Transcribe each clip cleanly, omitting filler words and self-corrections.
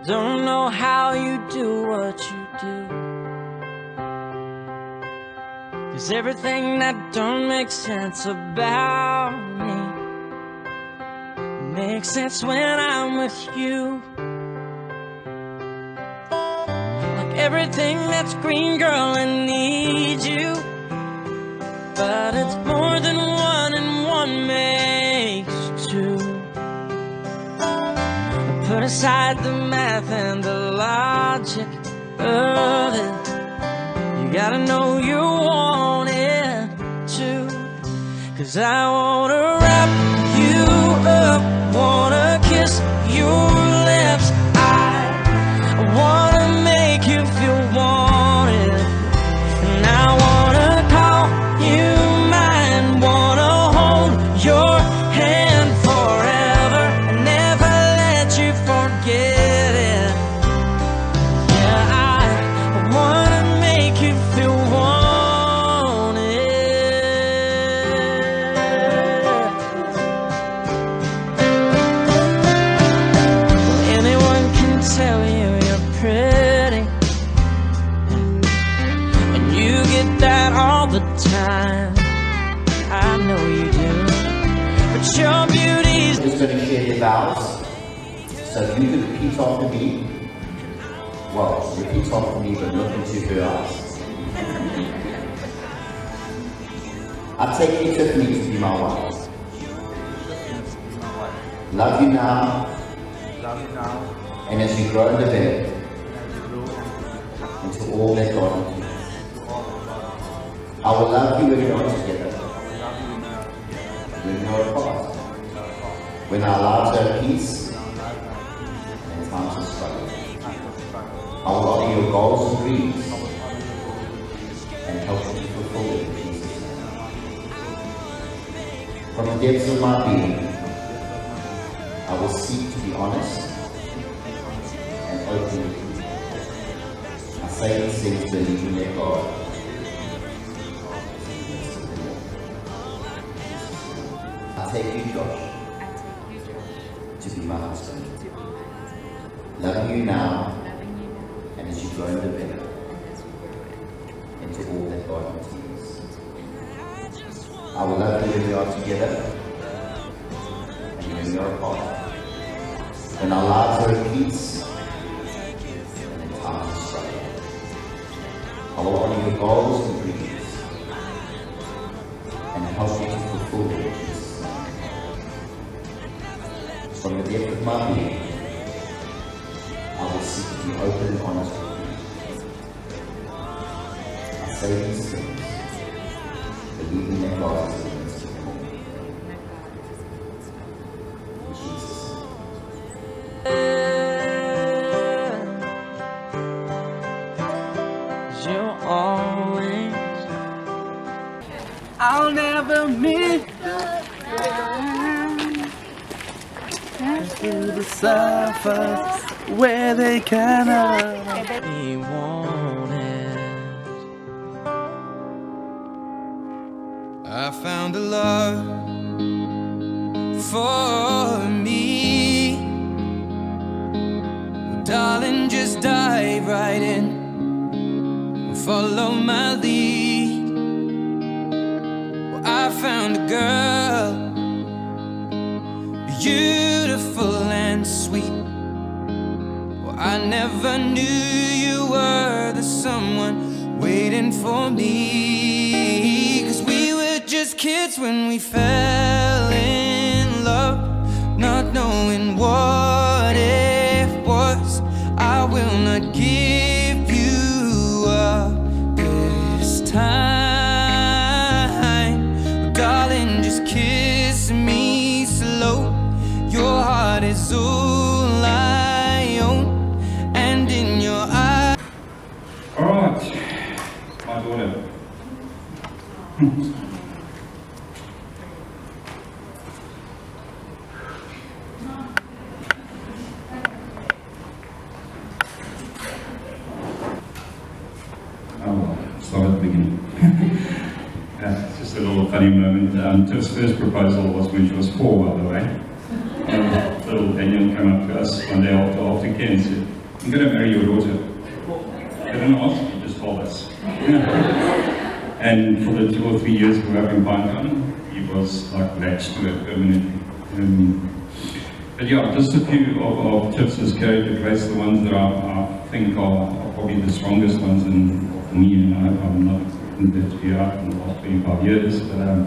don't know how you do what you do, 'cause everything that don't make sense about me makes sense when I'm with you. Like everything that's green, girl, I need you, but it's more than one and one makes two. Put aside the math and the logic of it, you gotta know you want it too. 'Cause I wanna wrap you up, wanna kiss your lips, I wanna make you feel wanted, and I wanna call you mine, wanna hold your hand forever and never let you forget it. Yeah, I wanna make you feel wanted. Anyone can tell you you're pretty, and you get that all the time. I know you do, but your beauty's I'm just going to share their vows. So if you could repeat after me. Well, repeat after me, but look into her eyes. I take you, Tiffany, to be my wife. Love you now, and as you grow in the bed, into all that God will do. I will love you when we are together, when we are apart, when our lives are at peace, and times of struggle. I will honor your goals and dreams, and help you to fulfill them in Jesus' name. From the depths of my being, I will seek to be honest and open with you. I say these things believing that God. I take you, Josh, to be my husband, loving you now, and as you grow in the bed, into all that God intends. I will love you when we are together, and when we are apart, when our lives are at peace, and in times of struggle. I will honor your goals and dreams, and help you to fulfill them in Jesus' name. From the depth of my being, I will seek to be open and honest with you. I say these things, believing that God is in the midst of them all. In Jesus' name. you're always. I'll never meet to the surface where they cannot Be wanted. I found a love for me. Well, darling, just dive right in and follow my lead. Well, I found a girl, beautiful and sweet. Well, I never knew you were the someone waiting for me. 'Cause we were just kids when we fell in love, not knowing what it was. I will not give you up this time. Darling, just kiss me slow. Your heart is all I own, and in your eyes. Alright, my daughter. Start at the beginning. It's just a little funny moment. Tiff's first proposal was when she was 4, by the way. A little Daniel came up to us one day after Ken and said, "I'm going to marry your daughter." I didn't ask, he just told us. And for the 2 or 3 years we were up in Pinetown, he was like latched to it permanently. But yeah, just a few of tips as character traits, the ones that I think are probably the strongest ones for me, and I'm not in that to be out in the last 25 years, but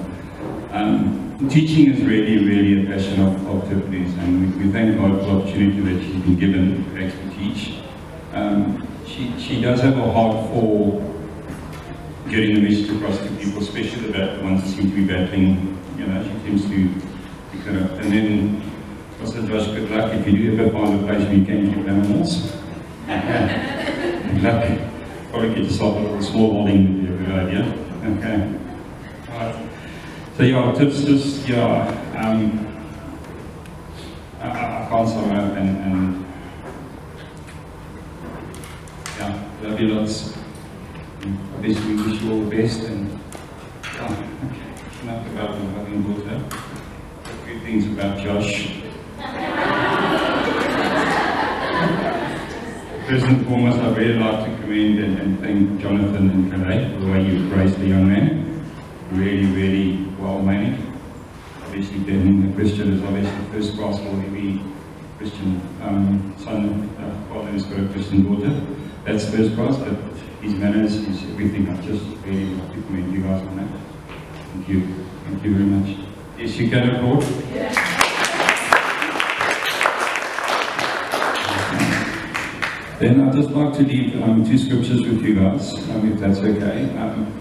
teaching is really a passion of Tiffany's, and we thank God for the opportunity that she's been given to actually teach. She does have a heart for getting the message across to people, especially the ones that seem to be battling. You know, she seems to be kind of, and then also Josh, good luck if you do ever find a place where you can keep animals. Good luck. Probably get yourself a little small holding would be a good idea. Okay. Alright. So yeah, tips just, yeah, I can't sum up and yeah, love you lots. Obviously we wish you all the best, and yeah, okay. Enough about the loving daughter. A few things about Josh. First and foremost, I'd really like to commend and thank Jonathan and Calais for the way you've raised the young man. Really well managed. Obviously being a Christian is obviously first class for every Christian son, father who's got a Christian daughter. That's first class, but his manners, his everything. I just really like to commend you guys on that. Thank you. Thank you very much. Yes, you can applaud. Yeah. Then I'd just like to leave 2 scriptures with you guys, if that's okay.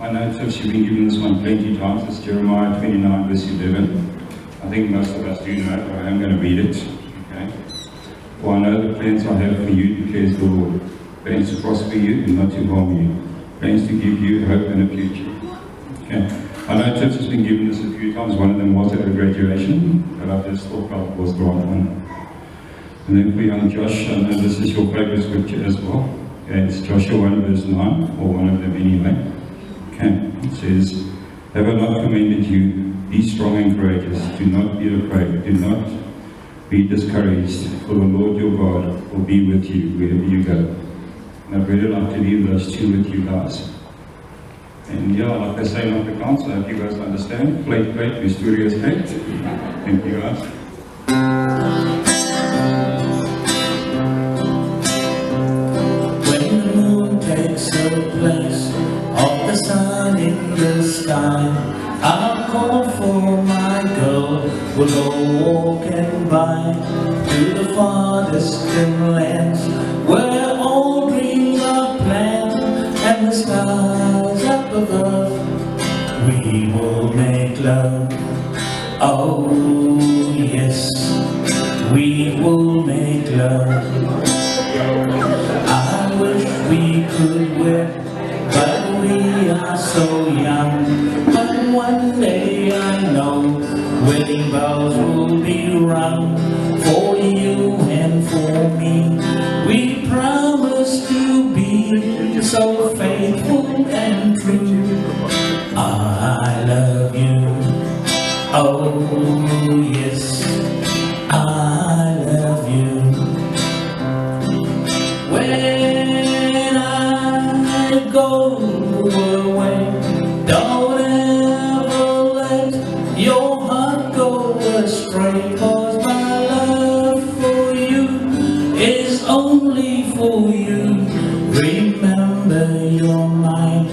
I know Tiff, you've been given this one plenty of times. It's Jeremiah 29 verse 11. I think most of us do know it, but I am going to read it. Okay. For I know the plans I have for you, declares the Lord. Plans to prosper you and not to harm you. Plans to give you hope and a future. Okay. I know Tiff has been given this a few times. One of them was at a graduation, but I just thought it was the right one. And then for young Josh, I know this is your favourite scripture as well. Okay, it's Joshua 1 verse 9, or one of them anyway. Okay, it says, "Have I not commanded you, be strong and courageous, do not be afraid, do not be discouraged, for the Lord your God will be with you wherever you go." And I'd really like to leave those 2 with you guys. And yeah, like they say in Afrikaans, I hope you guys understand. Plate, mysterious plate. Thank you guys. Place of the sun in the sky, I'll call for my girl. We'll go walking by to the far distant lands where all dreams are planned and the stars up above. We will make love. Oh yes, we will make love. I wish we could wed, but we are so young. But one day I know wedding bells will be rung for you and for me. We promise to be so faithful and true. I love you. Oh yes, I love you. When I go away, don't ever let your heart go astray, 'cause my love for you is only for you. Remember you're mine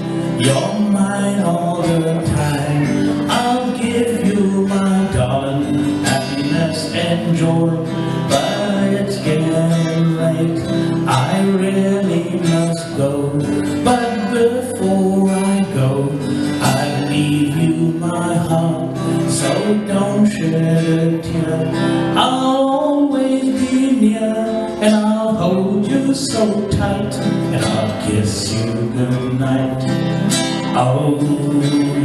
all the time. I'll give you my darling happiness and joy, but it's getting late, I really must go. But before I go, I leave you my heart, so don't shed a tear. I'll always be near, and I'll hold you so tight, and I'll kiss you goodnight. Oh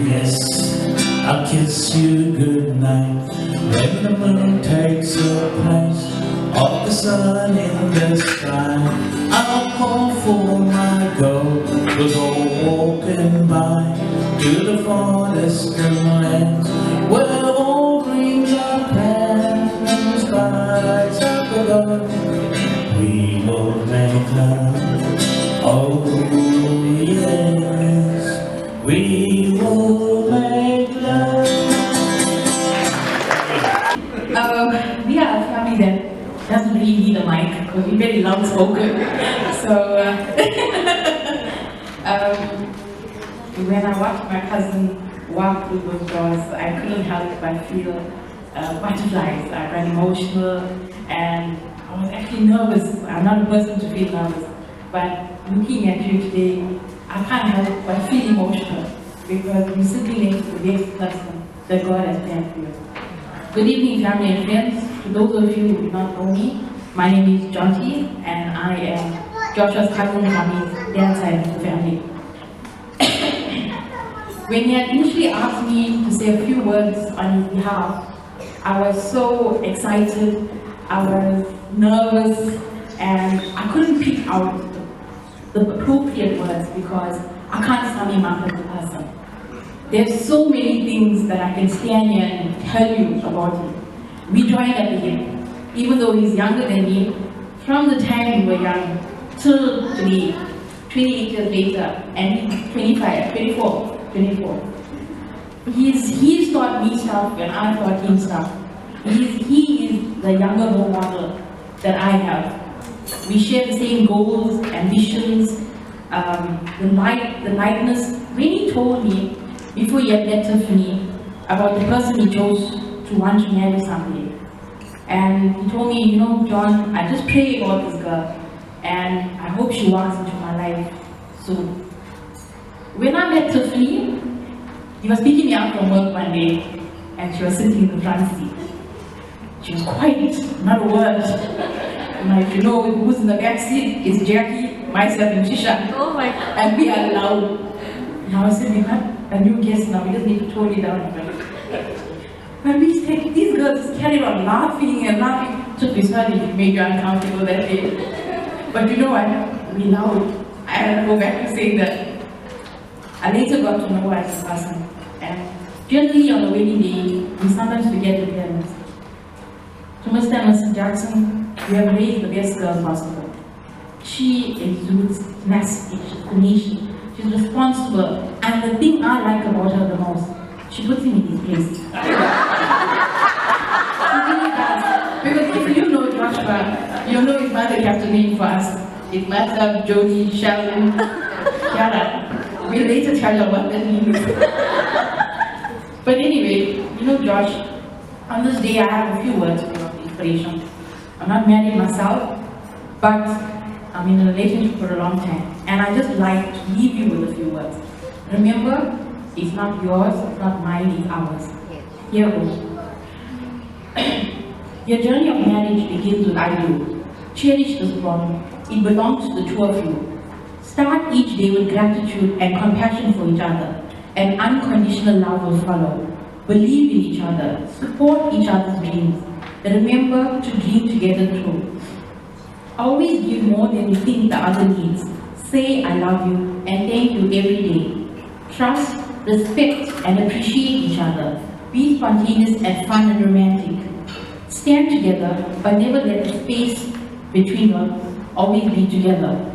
yes, I'll kiss you goodnight. When the moon takes the place of the sun in the sky, I'll call for my goat. We'll go walking by to the far distant lands where all dreams are planned and the skies are God, we will make love. Oh yes, we will make love. We are a family that doesn't really need a mic because we're very loud spoken. So when I watched my cousin walk through those doors, I couldn't help but feel butterflies. I got emotional and I was actually nervous. I'm not a person to feel nervous, but looking at you today, I can't help but feel emotional because you're sitting next to the best person that God has planned for you. Good evening, family and friends. To those of you who do not know me, my name is Jonty and I am Joshua's cousin from his dad's side of the family. When he had initially asked me to say a few words on his behalf, I was so excited, I was nervous, and I couldn't pick out the appropriate words because I can't sum him up as a person. There's so many things that I can stand here and tell you about him. We joined at the hip, even though he's younger than me, from the time we were young till today, 28 years later, and he's 24. He's taught me stuff and I taught him stuff. He is the younger role model that I have. We share the same goals, ambitions, the lightness. When he told me, before he had met Tiffany, about the person he chose to want to marry someday. And he told me, you know, John, I just pray about this girl and I hope she walks into my life soon. When I met Tiffany, he was picking me up from work one day and she was sitting in the front seat. She was quiet, not a word. And if you know who's in the back seat, it's Jackie, myself and Shisha. Oh my God. And we are loud. And I was saying, we have a new guest now, we just need to tone it down. But these girls just carried on laughing and laughing. Took me sorry if it made you uncomfortable that day. But you know what? We loud. I had to go back to saying that. I later got to know her as a person. And generally on the wedding day, we sometimes forget the parents. To Mr. and Mrs. Jackson, you have raised the best girl possible. She exudes tenacity, determination. She's responsible. And the thing I like about her the most, she puts him in his place. She really does. Because if you know Joshua, you know his mother kept a name for us. His mother, Jody, Sheldon, Kiara. We'll later tell you what that means. But anyway, you know Josh, on this day I have a few words for your inspiration. I'm not married myself, but I'm in a relationship for a long time. And I just like to leave you with a few words. Remember, it's not yours, it's not mine, it's ours. Here goes. Your journey of marriage begins with I do. Cherish this bond. It belongs to the two of you. Start each day with gratitude and compassion for each other. And unconditional love will follow. Believe in each other. Support each other's dreams. Remember to dream together through. Always give more than you think the other needs. Say I love you and thank you every day. Trust, respect and appreciate each other. Be spontaneous and fun and romantic. Stand together but never let the space between you always be together.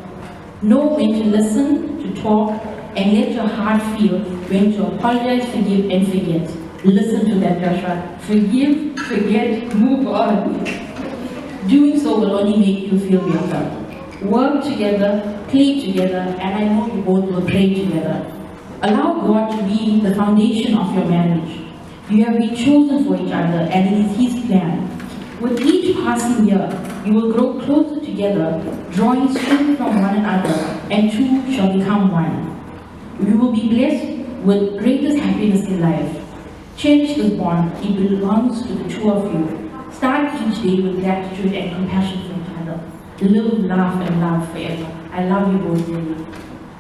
Know when to listen, to talk, and let your heart feel when to apologize, forgive, and forget. Listen to that, Joshua. Forgive, forget, move on. Doing so will only make you feel better. Work together, play together, and I know you both will pray together. Allow God to be the foundation of your marriage. You have been chosen for each other, and it is His plan. With each passing year, you will grow closer together, drawing strength from one another, and two shall become one. You will be blessed with greatest happiness in life. Cherish this bond, it belongs to the two of you. Start each day with gratitude and compassion for each other. Live, laugh, and love forever. I love you both dearly.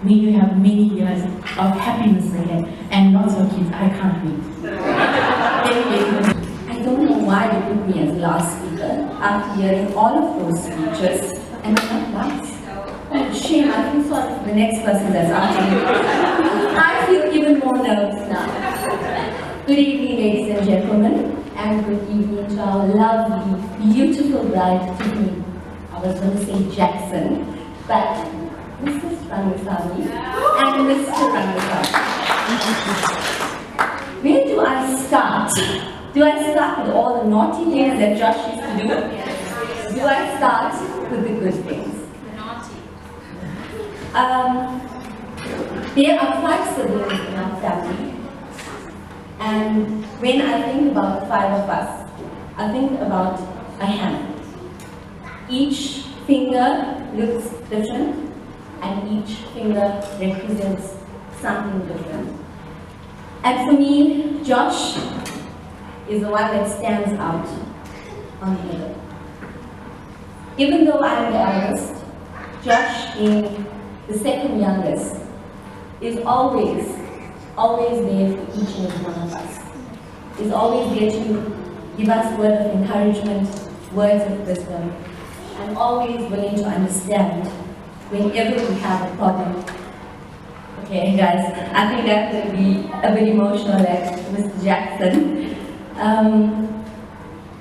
May you have many years of happiness ahead and lots of kids. I can't wait. I don't know why they put me as last speaker after hearing all of those speeches, and I'm not last. Oh, shame, I feel sorry for the next person that's after me. I feel even more nervous now. Good evening, ladies and gentlemen, and good evening to our lovely, beautiful bride, Tiffany. I was going to say Jackson, but Mrs. Rangasamy and Mr. Rangasamy. Where do I start? Do I start with all the naughty things that Josh used to do? Do I start with the good things? There are 5 siblings in our family, and when I think about the 5 of us, I think about a hand. Each finger looks different, and each finger represents something different. And for me, Josh is the one that stands out on the middle. Even though I'm the eldest, Josh, being the second youngest, is always there for each and every one of us. Is always there to give us words of encouragement, words of wisdom, and always willing to understand whenever we have a problem. Okay, guys, I think that's going to be a bit emotional, like Mr. Jackson.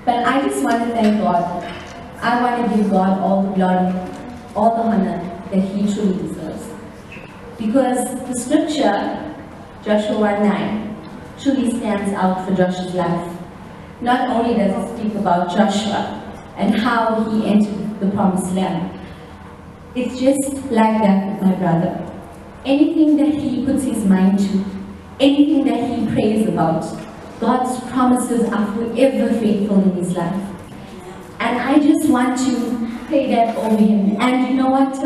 But I just want to thank God. I want to give God all the glory, all the honor that He truly deserves. Because the scripture, Joshua 1:9, truly stands out for Joshua's life. Not only does it speak about Joshua and how he entered the promised land, it's just like that with my brother. Anything that he puts his mind to, anything that he prays about, God's promises are forever faithful in his life. And I just want to pray that over him. And you know what?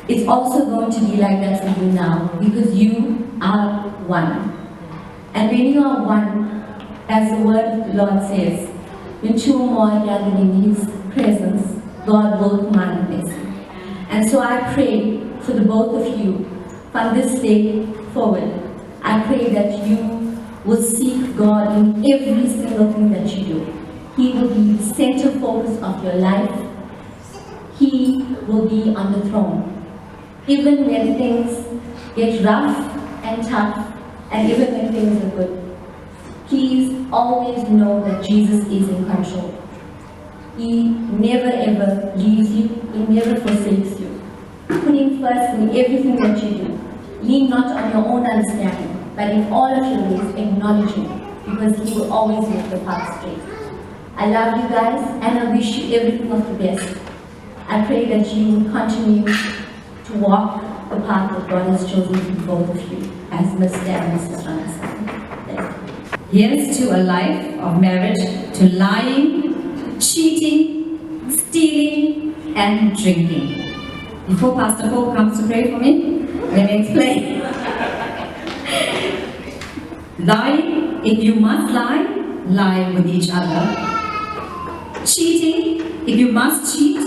It's also going to be like that for you now, because you are one. And when you are one, as the word of the Lord says, when 2 or more are gathered in His presence, God will command a blessing. And so I pray for the both of you, from this day forward, I pray that you will seek God in every single thing that you do. He will be the center focus of your life. He will be on the throne. Even when things get rough and tough, and even when things are good, please always know that Jesus is in control. He never ever leaves you. He never forsakes you. Put Him first in everything that you do. Lean not on your own understanding, but in all of your ways acknowledge Him, because He will always make the path straight. I love you guys, and I wish you everything of the best. I pray that you will continue to walk the path that God has chosen for both of you, as Mr. and Mrs. Rangasamy. Here's to a life of marriage, to lying, cheating, stealing, and drinking. Before Pastor Paul comes to pray for me, let me explain. Lying, if you must lie, lie with each other. Cheating, if you must cheat,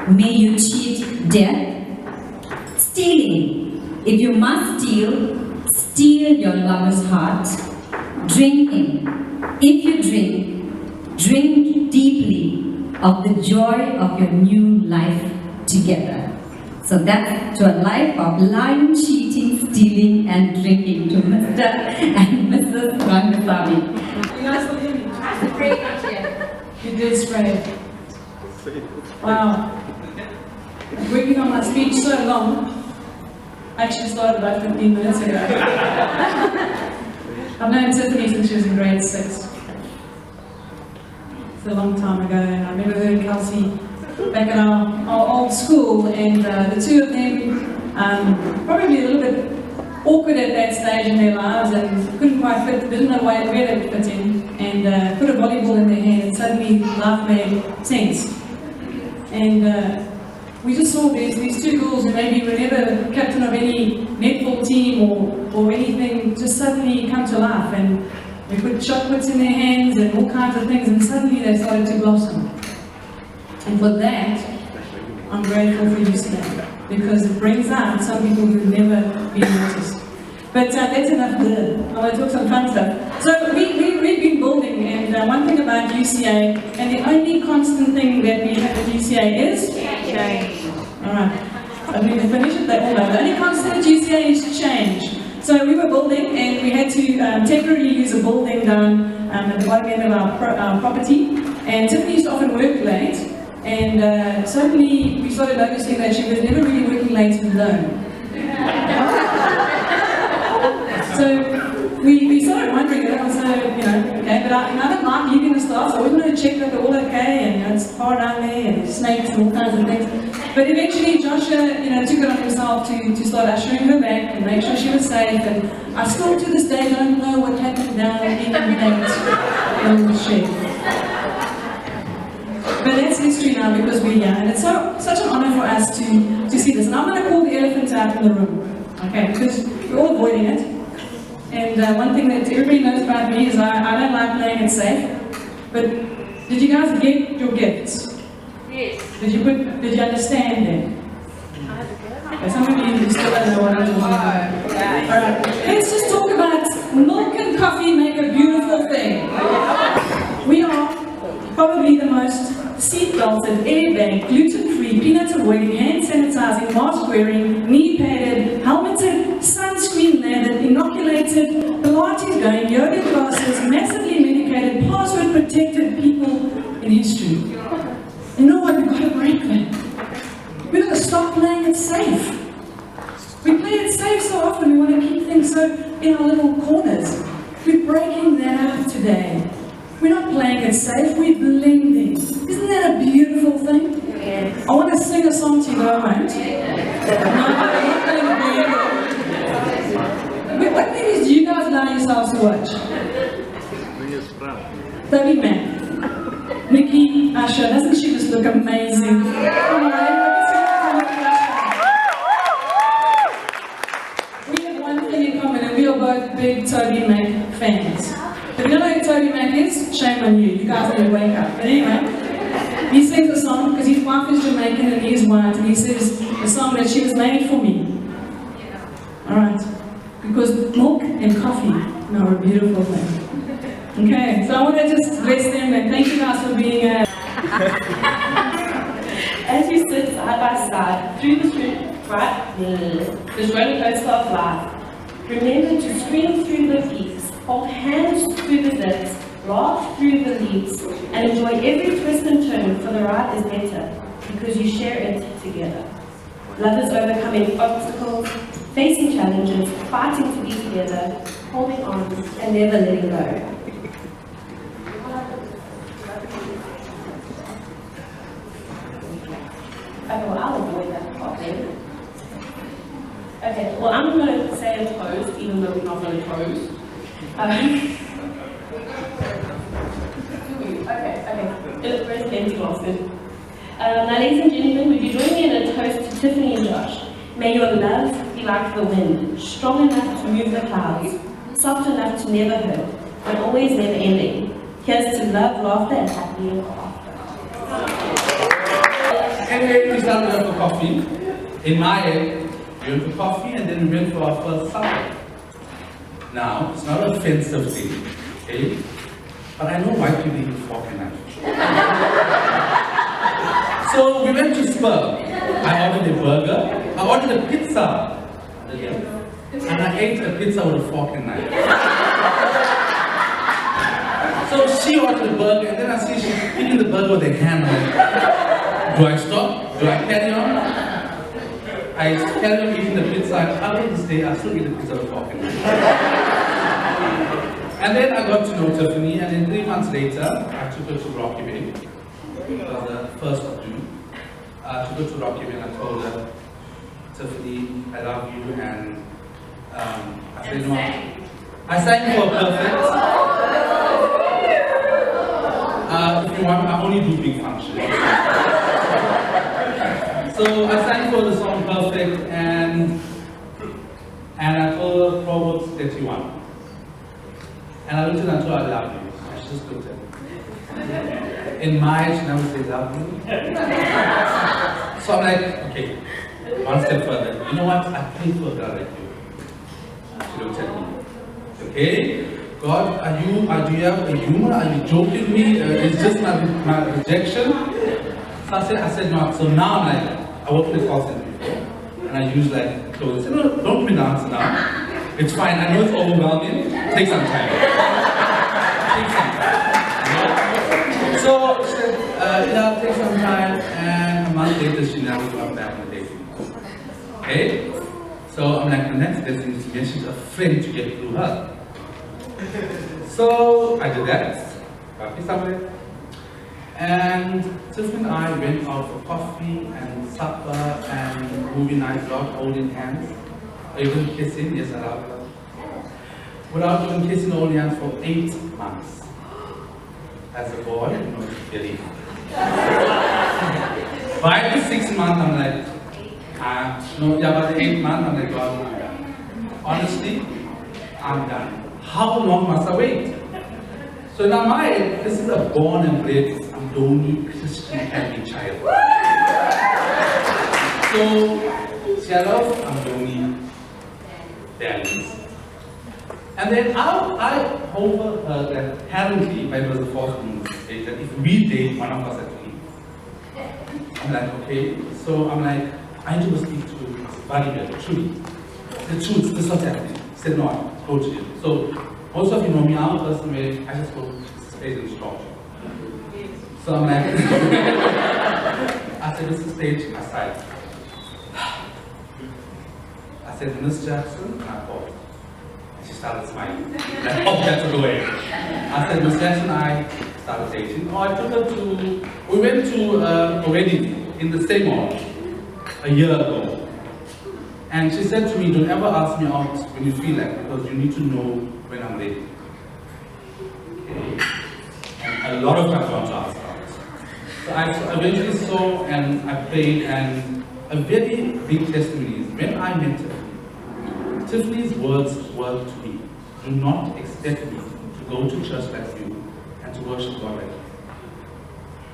may you cheat death. Stealing, if you must steal, steal your lover's heart. Drinking, if you drink, drink deeply of the joy of your new life together. So that's to a life of lying, cheating, stealing, and drinking, to Mr. and Mrs. Rangasamy. You guys will hear me? I sprayed not yet. You did spray. Wow. I'm working on my speech so long. I actually started about 15 minutes ago. I've known Tiffany since she was in grade 6. It's a long time ago, and I remember her and Kelsey back at our old school, and the two of them, probably a little bit awkward at that stage in their lives and couldn't quite fit, didn't know where they would fit in, and put a volleyball in their hand, and suddenly life made sense. And we just saw these two girls who maybe were never captain of any netball team or anything, just suddenly come to life, and we put chocolates in their hands and all kinds of things, and suddenly they started to blossom. And for that, I'm grateful for you today, because it brings out some people who've never been noticed. But that's enough there. I want to talk some fun stuff. So we've been building, and one thing about UCA, and the only constant thing that we have at UCA is change. All right. I'm going to finish it. They all know. The only constant at UCA is change. So we were building, and we had to temporarily use a building down at the bottom end of our property. And Tiffany used to often work late, and suddenly we started noticing that she was never really working late alone. So we started wondering, okay, but I don't like leaving the staff, so I always wanted to check that they're all okay, and it's far down there, and snakes and all kinds of things. But eventually Joshua, took it on himself to start ushering her back and make sure she was safe. And I still to this day don't know what happened down in the shed. But that's history now because we're here, and it's such an honor for us to see this. And I'm going to call the elephant out in the room, okay? Because we're all avoiding it. And one thing that everybody knows about me is I don't like playing it safe. But did you guys get your gifts? Yes. Did you understand them? Okay, some of you still don't know what I'm talking about. Alright, let's just talk about milk and coffee make a beautiful thing. We are probably the most seat-belted, airbag, gluten-free, peanut-avoiding, hand-sanitizing, mask-wearing, knee-padded, helmeted, sunscreen-lathered, inoculated, Pilates-going, yoga classes, massively medicated, password-protected people in history. You know what? We've got to break that. We've got to stop playing it safe. We play it safe so often, we want to keep things so in our little corners. We're breaking that out today. We're not playing it safe, we're blending. Isn't that a beautiful thing? Yeah. I want to sing a song to you, though I won't. No, I'm not going to. What movies do you guys allow yourselves to watch? Toby Mac. Nikki, Asha, doesn't she just look amazing? Come on, we have one thing in common, and we are both big Toby Mac fans. If you don't know who Toby Mac is, shame on you. You guys need to wake up. But anyway, he sings a song because his wife is Jamaican and he's white, and he says the song that she was made for me. Alright. Because milk and coffee are a beautiful thing. Okay, so I want to just bless them and thank you guys for being here. As you sit side by side through this roller coaster of life, remember to scream through the peaks, hold hands through the dips, laugh through the leaps, and enjoy every twist and turn, for the ride is better because you share it together. Love is overcoming obstacles, facing challenges, fighting to be together, holding on and never letting go. Okay, well, I'll avoid that part then. Okay, well, I'm going to say a toast, even though we're not going to toast. Okay. Where's the empty glass then? Now, ladies and gentlemen, would you join me in a toast to Tiffany and Josh? May your love be like the wind, strong enough to move the clouds, soft enough to never hurt, but always never ending. Here's to love, laughter, and happily ever after. Anyway, we started off for coffee. In my head, we went for coffee and then we went for our first supper. Now, it's not an offensive thing, okay? But I know why people eat with fork and knife. So we went to Spur. I ordered a burger. I ordered a pizza. And I ate a pizza with a fork and knife. So she ordered a burger, and then I see she's eating the burger with a hand. Do I stop? Do I carry on? I carry on eating the pizza, and up to this day, I still eat the pizza with a fork and knife. And then I got to know Tiffany, and then 3 months later, I took her to Rocky Bay. It was the 1st of June. I took her to Rocky Bay and I told her, Tiffany, I love you, and I said, no. I sang for Perfect. If you want, I only do big functions. So I sang for the song Perfect, and I told her Proverbs 31. And I looked at her and told her, I love you. And she just looked at me. In my age, she never said love you. So I'm like, okay, one step further. You know what? I pray for a girl like you. She looked at me. Okay? God, do you have a humor? Are you joking me? It's just my rejection. So I said no. So now I'm like, I worked in a call center before, and I use like clothes. No, don't give me the answer now. It's fine, I know it's overwhelming. Take some time. Take some time. So she said, yeah, take some time, and a month later she never got back on the date. Okay? So I'm like, the next best thing is to mention a friend to get through her. So I did that. Got me somewhere. And Tiffany and I went out for coffee and supper and movie night, not holding hands. Even kissing, yes, I love her. Without even kissing, holding hands for 8 months. As a boy, you know, it's very by the 6th month, I'm like, no, yeah, by the 8th month, I'm like, God, I'm done. Honestly, I'm done. How long must I wait? So now this is a born and bred Andoni Christian Catholic child. So, she loves Andoni values. And then I overheard that apparently, but it was a false rumor, that if we date, one of us had to leave. I'm like, okay. So I'm like, I need to go speak to buddy here, the truth. The truth, this is what's happening. He said, no, go to you. So most of you know me, I'm a person where I just go stage and stop. So I'm like, I said, this is stage aside. I said, Miss Jackson, and I paused. And she started smiling. Like, oh, that's the way. I said, Miss Jackson, I started dating. Oh, I took her to, we went to a wedding in the same hall a year ago. And she said to me, don't ever ask me out when you feel like it, because you need to know when I'm ready. Okay. And a lot of times I want to ask out. So I eventually saw and I prayed, and a very big testimony is when I met Tiffany, Tiffany's words were to me, do not expect me to go to church like you and to worship God like you.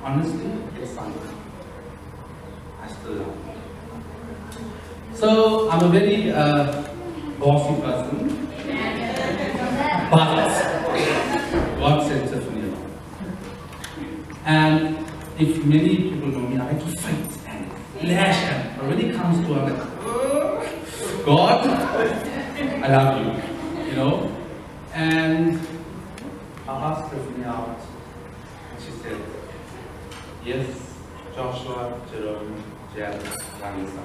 Honestly, it's something I still love. So I'm a very bossy person, but God sent Tiffany along. And if many people know me, I like to fight and lash, and when it comes to, I'm like, God, I love you, you know. And I asked Tiffany out, and she said, yes, Joshua, Jerome, Jared, Vanessa,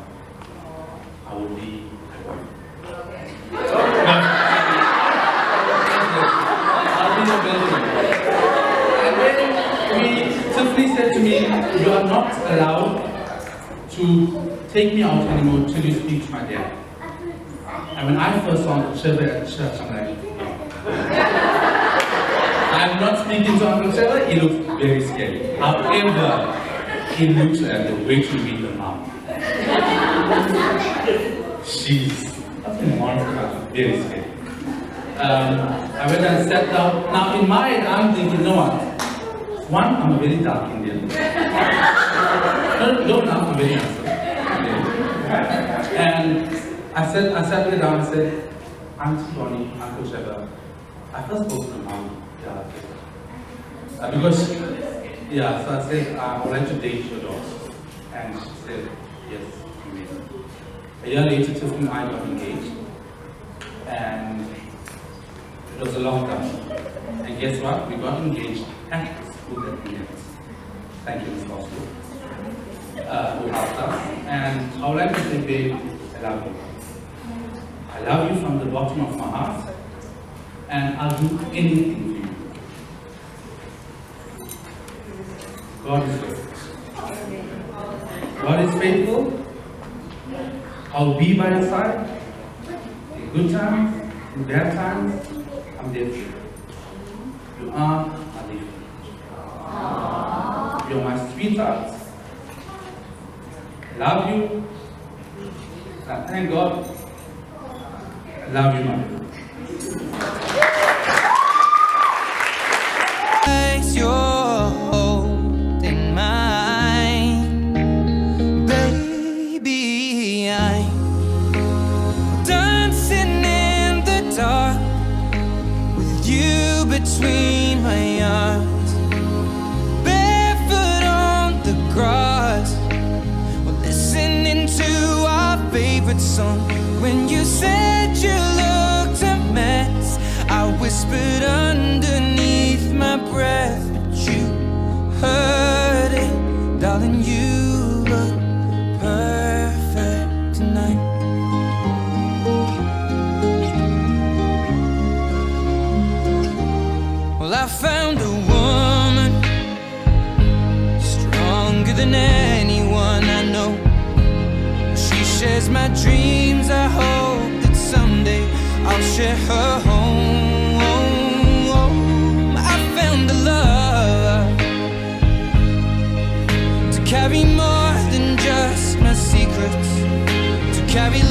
I will be a wife. I'll be a builder. And then Tiffany said to me, you are not allowed to take me out anymore till you speak to my dad. And when I first saw Uncle Trevor at church, I'm like, I'm not speaking to Uncle Trevor, he looks very scary. However, he looks like the way to meet the mom. She's a monster, very scary. I went and sat down. Now in my head, I'm thinking, no what? One, I'm a very dark Indian. No, I'm very handsome. And I sat her down and said, Auntie Bonnie, Uncle Trevor, I first spoke to mom. Because, yeah, so I said, I would like to date your daughter. And she said, yes, you may. A year later, Tiffany and I got engaged. And it was a long time. And guess what? We got engaged at the school that we met. Thank you, Ms. Foster, who helped us. And I would like to say, babe, I love you. I love you from the bottom of my heart. And I'll do anything for you. God is faithful. God is faithful. I'll be by your side. In good times, in bad times, I'm there for you. You are my dear. You're my sweetheart. I love you. And thank God. I love you, Mother. You're holding mine, baby. I'm dancing in the dark with you between my arms, barefoot on the grass. We're listening to our favorite song. When you said you look I whispered underneath my breath, but you heard it, darling. You look perfect tonight. Well, I found a woman stronger than anyone I know. She shares my dreams. I hope that someday I'll share her home. I found a love to carry more than just my secrets, to carry